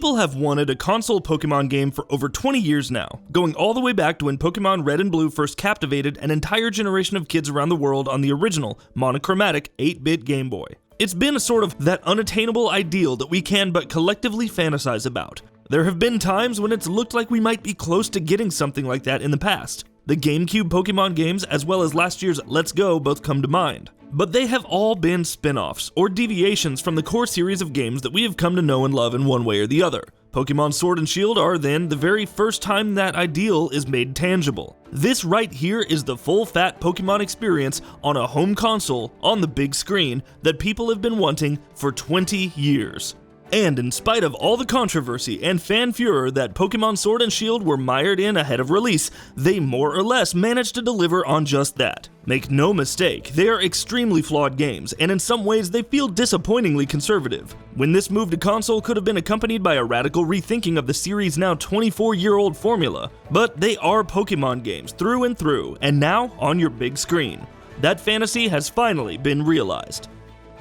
People have wanted a console Pokemon game for over 20 years now, going all the way back to when Pokemon Red and Blue first captivated an entire generation of kids around the world on the original, monochromatic 8-bit Game Boy. It's been a sort of that unattainable ideal that we can but collectively fantasize about. There have been times when it's looked like we might be close to getting something like that in the past. The GameCube Pokemon games, as well as last year's Let's Go, both come to mind. But they have all been spin-offs, or deviations from the core series of games that we have come to know and love in one way or the other. Pokemon Sword and Shield are then the very first time that ideal is made tangible. This right here is the full-fat Pokemon experience on a home console, on the big screen, that people have been wanting for 20 years. And in spite of all the controversy and fan furor that Pokemon Sword and Shield were mired in ahead of release, they more or less managed to deliver on just that. Make no mistake, they are extremely flawed games, and in some ways they feel disappointingly conservative. When this move to console could have been accompanied by a radical rethinking of the series' now 24-year-old formula, but they are Pokemon games through and through, and now on your big screen. That fantasy has finally been realized.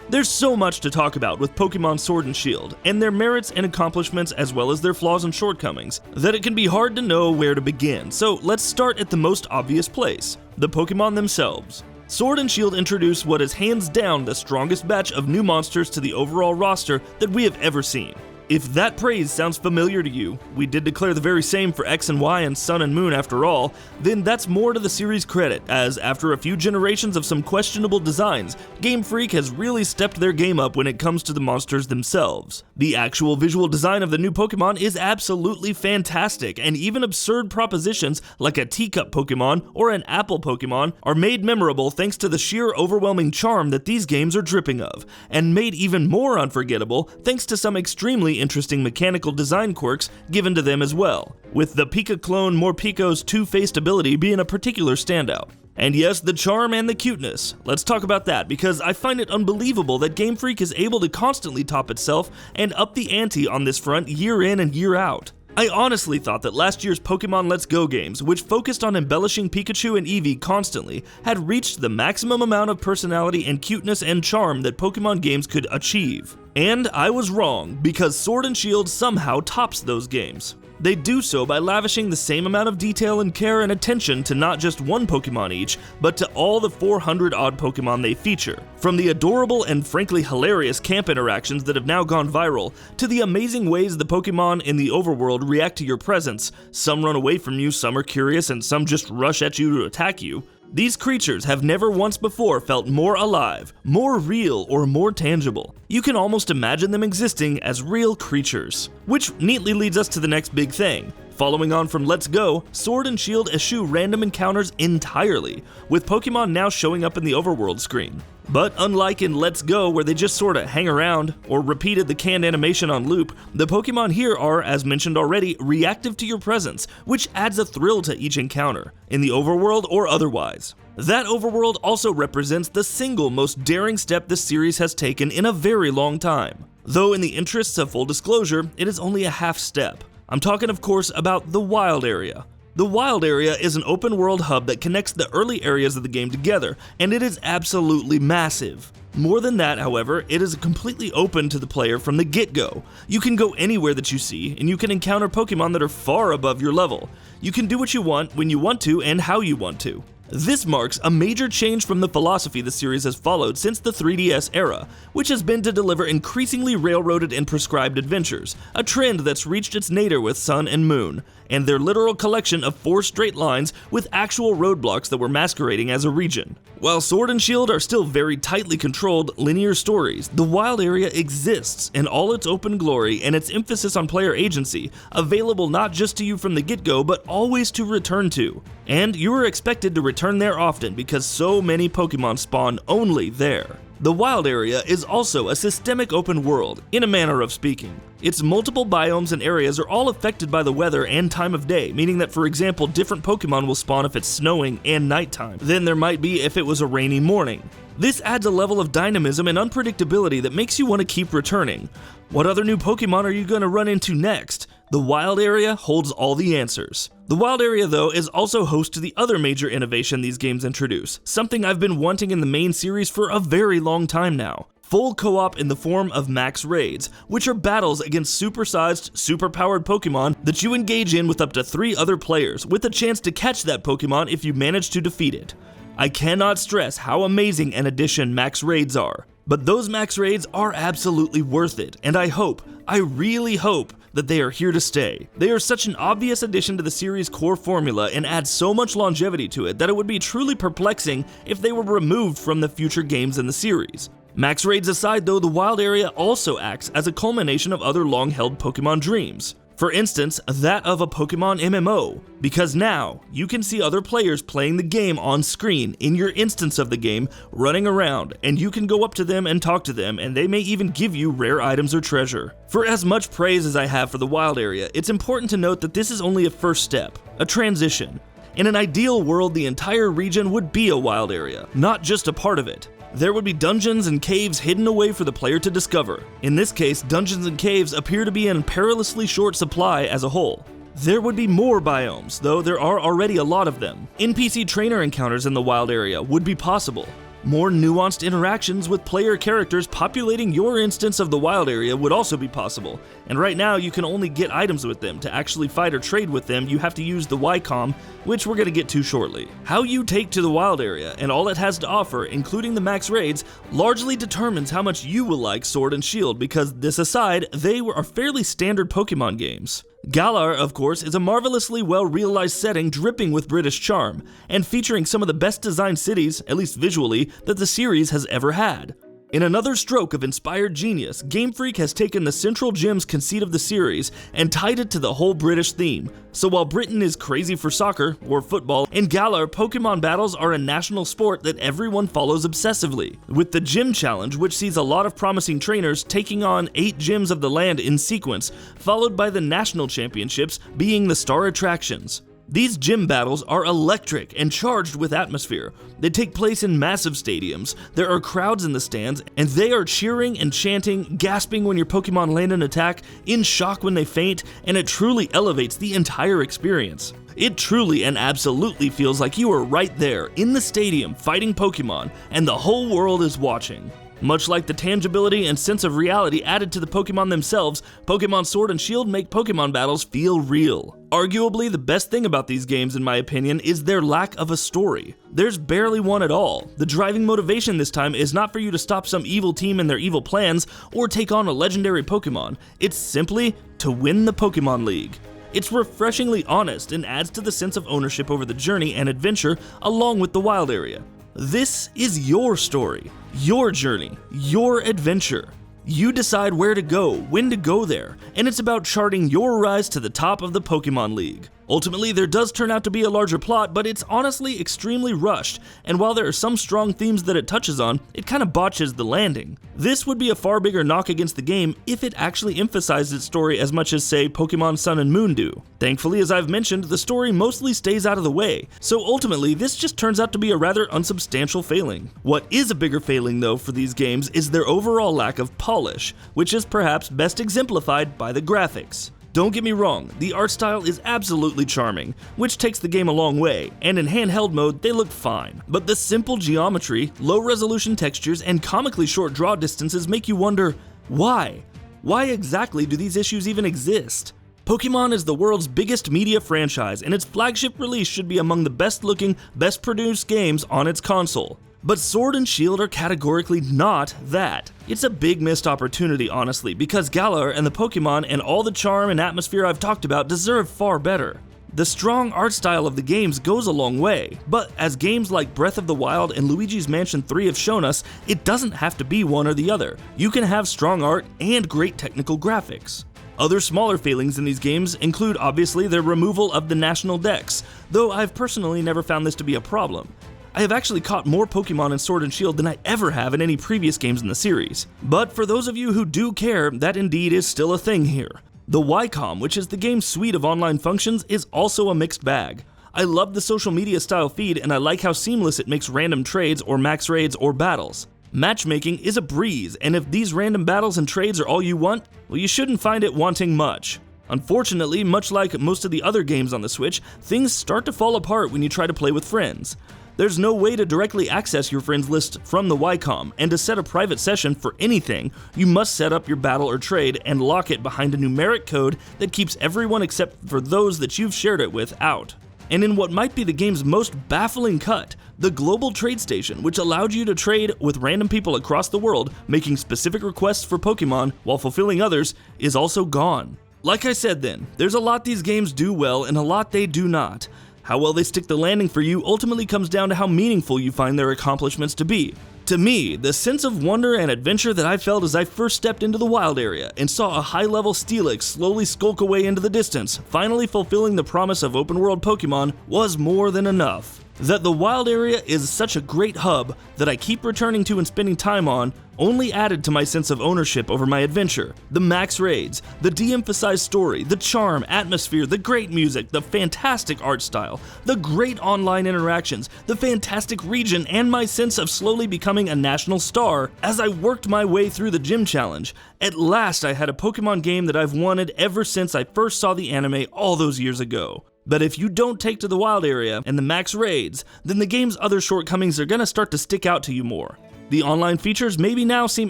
There's so much to talk about with Pokemon Sword and Shield, and their merits and accomplishments as well as their flaws and shortcomings, that it can be hard to know where to begin, so let's start at the most obvious place, the Pokemon themselves. Sword and Shield introduce what is hands down the strongest batch of new monsters to the overall roster that we have ever seen. If that praise sounds familiar to you, we did declare the very same for X and Y and Sun and Moon after all, then that's more to the series' credit, as after a few generations of some questionable designs, Game Freak has really stepped their game up when it comes to the monsters themselves. The actual visual design of the new Pokemon is absolutely fantastic, and even absurd propositions like a teacup Pokemon or an apple Pokemon are made memorable thanks to the sheer overwhelming charm that these games are dripping of, and made even more unforgettable thanks to some extremely interesting mechanical design quirks given to them as well, with the Pika clone Morpeko's two-faced ability being a particular standout. And yes, the charm and the cuteness. Let's talk about that, because I find it unbelievable that Game Freak is able to constantly top itself and up the ante on this front year in and year out. I honestly thought that last year's Pokemon Let's Go games, which focused on embellishing Pikachu and Eevee constantly, had reached the maximum amount of personality and cuteness and charm that Pokemon games could achieve. And I was wrong, because Sword and Shield somehow tops those games. They do so by lavishing the same amount of detail and care and attention to not just one Pokemon each, but to all the 400-odd Pokemon they feature. From the adorable and frankly hilarious camp interactions that have now gone viral, to the amazing ways the Pokemon in the overworld react to your presence, some run away from you, some are curious, and some just rush at you to attack you. These creatures have never once before felt more alive, more real, or more tangible. You can almost imagine them existing as real creatures. Which neatly leads us to the next big thing. Following on from Let's Go, Sword and Shield eschew random encounters entirely, with Pokemon now showing up in the overworld screen. But unlike in Let's Go, where they just sorta hang around, or repeated the canned animation on loop, the Pokemon here are, as mentioned already, reactive to your presence, which adds a thrill to each encounter, in the overworld or otherwise. That overworld also represents the single most daring step the series has taken in a very long time. Though in the interests of full disclosure, it is only a half step. I'm talking, of course, about the Wild Area. The Wild Area is an open-world hub that connects the early areas of the game together, and it is absolutely massive. More than that, however, it is completely open to the player from the get-go. You can go anywhere that you see, and you can encounter Pokemon that are far above your level. You can do what you want, when you want to, and how you want to. This marks a major change from the philosophy the series has followed since the 3DS era, which has been to deliver increasingly railroaded and prescribed adventures, a trend that's reached its nadir with Sun and Moon, and their literal collection of 4 straight lines with actual roadblocks that were masquerading as a region. While Sword and Shield are still very tightly controlled, linear stories, the Wild Area exists in all its open glory and its emphasis on player agency, available not just to you from the get-go, but always to return to. And you are expected to return there often because so many Pokemon spawn only there. The Wild Area is also a systemic open world, in a manner of speaking. Its multiple biomes and areas are all affected by the weather and time of day, meaning that, for example, different Pokemon will spawn if it's snowing and nighttime than there might be if it was a rainy morning. This adds a level of dynamism and unpredictability that makes you want to keep returning. What other new Pokemon are you going to run into next? The Wild Area holds all the answers. The Wild Area, though, is also host to the other major innovation these games introduce, something I've been wanting in the main series for a very long time now. full co-op in the form of max raids, which are battles against supersized, superpowered Pokemon that you engage in with up to 3 other players, with a chance to catch that Pokemon if you manage to defeat it. I cannot stress how amazing an addition max raids are, but those max raids are absolutely worth it, and I really hope that they are here to stay. They are such an obvious addition to the series' core formula and add so much longevity to it that it would be truly perplexing if they were removed from the future games in the series. Max raids aside though, the wild area also acts as a culmination of other long-held Pokemon dreams. For instance, that of a Pokemon MMO, because now you can see other players playing the game on screen in your instance of the game running around, and you can go up to them and talk to them, and they may even give you rare items or treasure. For as much praise as I have for the wild area, it's important to note that this is only a first step, a transition. In an ideal world, the entire region would be a wild area, not just a part of it. There would be dungeons and caves hidden away for the player to discover. In this case, dungeons and caves appear to be in perilously short supply as a whole. There would be more biomes, though there are already a lot of them. NPC trainer encounters in the wild area would be possible. More nuanced interactions with player characters populating your instance of the wild area would also be possible, and right now you can only get items with them. To actually fight or trade with them, you have to use the Y-comm, which we're going to get to shortly. How you take to the wild area and all it has to offer, including the max raids, largely determines how much you will like Sword and Shield, because this aside, they are fairly standard Pokemon games. Galar, of course, is a marvelously well-realized setting dripping with British charm, and featuring some of the best designed cities, at least visually, that the series has ever had. In another stroke of inspired genius, Game Freak has taken the central gem's conceit of the series and tied it to the whole British theme. So while Britain is crazy for soccer, or football, in Galar, Pokemon battles are a national sport that everyone follows obsessively, with the Gym Challenge, which sees a lot of promising trainers taking on 8 gyms of the land in sequence, followed by the national championships being the star attractions. These gym battles are electric and charged with atmosphere. They take place in massive stadiums, there are crowds in the stands, and they are cheering and chanting, gasping when your Pokemon land an attack, in shock when they faint, and it truly elevates the entire experience. It truly and absolutely feels like you are right there, in the stadium, fighting Pokemon, and the whole world is watching. Much like the tangibility and sense of reality added to the Pokemon themselves, Pokemon Sword and Shield make Pokemon battles feel real. Arguably, the best thing about these games, in my opinion, is their lack of a story. There's barely one at all. The driving motivation this time is not for you to stop some evil team and their evil plans, or take on a legendary Pokemon. It's simply to win the Pokemon League. It's refreshingly honest and adds to the sense of ownership over the journey and adventure along with the wild area. This is your story, your journey, your adventure. You decide where to go, when to go there, and it's about charting your rise to the top of the Pokemon League. Ultimately, there does turn out to be a larger plot, but it's honestly extremely rushed, and while there are some strong themes that it touches on, it kind of botches the landing. This would be a far bigger knock against the game if it actually emphasized its story as much as, say, Pokemon Sun and Moon do. Thankfully, as I've mentioned, the story mostly stays out of the way, so ultimately this just turns out to be a rather unsubstantial failing. What is a bigger failing, though, for these games is their overall lack of polish, which is perhaps best exemplified by the graphics. Don't get me wrong, the art style is absolutely charming, which takes the game a long way, and in handheld mode they look fine. But the simple geometry, low resolution textures, and comically short draw distances make you wonder, why? Why exactly do these issues even exist? Pokemon is the world's biggest media franchise, and its flagship release should be among the best looking, best produced games on its console. But Sword and Shield are categorically not that. It's a big missed opportunity, honestly, because Galar and the Pokemon and all the charm and atmosphere I've talked about deserve far better. The strong art style of the games goes a long way, but as games like Breath of the Wild and Luigi's Mansion 3 have shown us, it doesn't have to be one or the other. You can have strong art and great technical graphics. Other smaller failings in these games include obviously their removal of the national dex, though I've personally never found this to be a problem. I have actually caught more Pokemon in Sword and Shield than I ever have in any previous games in the series. But for those of you who do care, that indeed is still a thing here. The Y-comm, which is the game's suite of online functions, is also a mixed bag. I love the social media style feed, and I like how seamless it makes random trades or max raids or battles. Matchmaking is a breeze, and if these random battles and trades are all you want, well, you shouldn't find it wanting much. Unfortunately, much like most of the other games on the Switch, things start to fall apart when you try to play with friends. There's no way to directly access your friends list from the Wycom, and to set a private session for anything, you must set up your battle or trade and lock it behind a numeric code that keeps everyone except for those that you've shared it with out. And in what might be the game's most baffling cut, the global trade station, which allowed you to trade with random people across the world, making specific requests for Pokemon while fulfilling others, is also gone. Like I said then, there's a lot these games do well and a lot they do not. How well they stick the landing for you ultimately comes down to how meaningful you find their accomplishments to be. To me, the sense of wonder and adventure that I felt as I first stepped into the wild area and saw a high-level Steelix slowly skulk away into the distance, finally fulfilling the promise of open-world Pokemon, was more than enough. That the wild area is such a great hub that I keep returning to and spending time on only added to my sense of ownership over my adventure. The max raids, the de-emphasized story, the charm, atmosphere, the great music, the fantastic art style, the great online interactions, the fantastic region, and my sense of slowly becoming a national star as I worked my way through the gym challenge. At last I had a Pokemon game that I've wanted ever since I first saw the anime all those years ago. But if you don't take to the wild area and the max raids, then the game's other shortcomings are gonna start to stick out to you more. The online features maybe now seem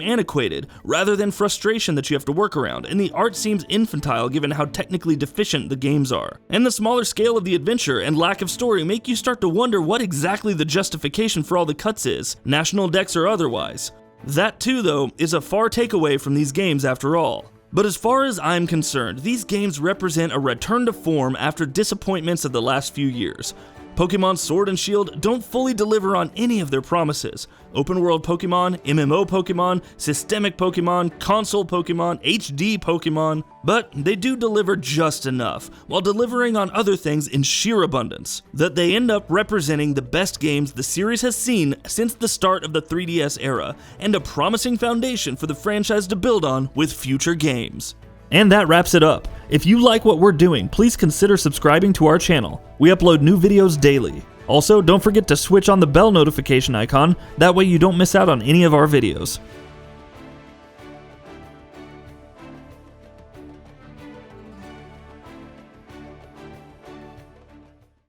antiquated, rather than frustration that you have to work around, and the art seems infantile given how technically deficient the games are. And the smaller scale of the adventure and lack of story make you start to wonder what exactly the justification for all the cuts is, national decks or otherwise. That too, though, is a far takeaway from these games after all. But as far as I'm concerned, these games represent a return to form after disappointments of the last few years. Pokemon Sword and Shield don't fully deliver on any of their promises. Open world Pokemon, MMO Pokemon, systemic Pokemon, console Pokemon, HD Pokemon, but they do deliver just enough, while delivering on other things in sheer abundance, that they end up representing the best games the series has seen since the start of the 3DS era, and a promising foundation for the franchise to build on with future games. And that wraps it up. If you like what we're doing, please consider subscribing to our channel. We upload new videos daily. Also, don't forget to switch on the bell notification icon, that way you don't miss out on any of our videos.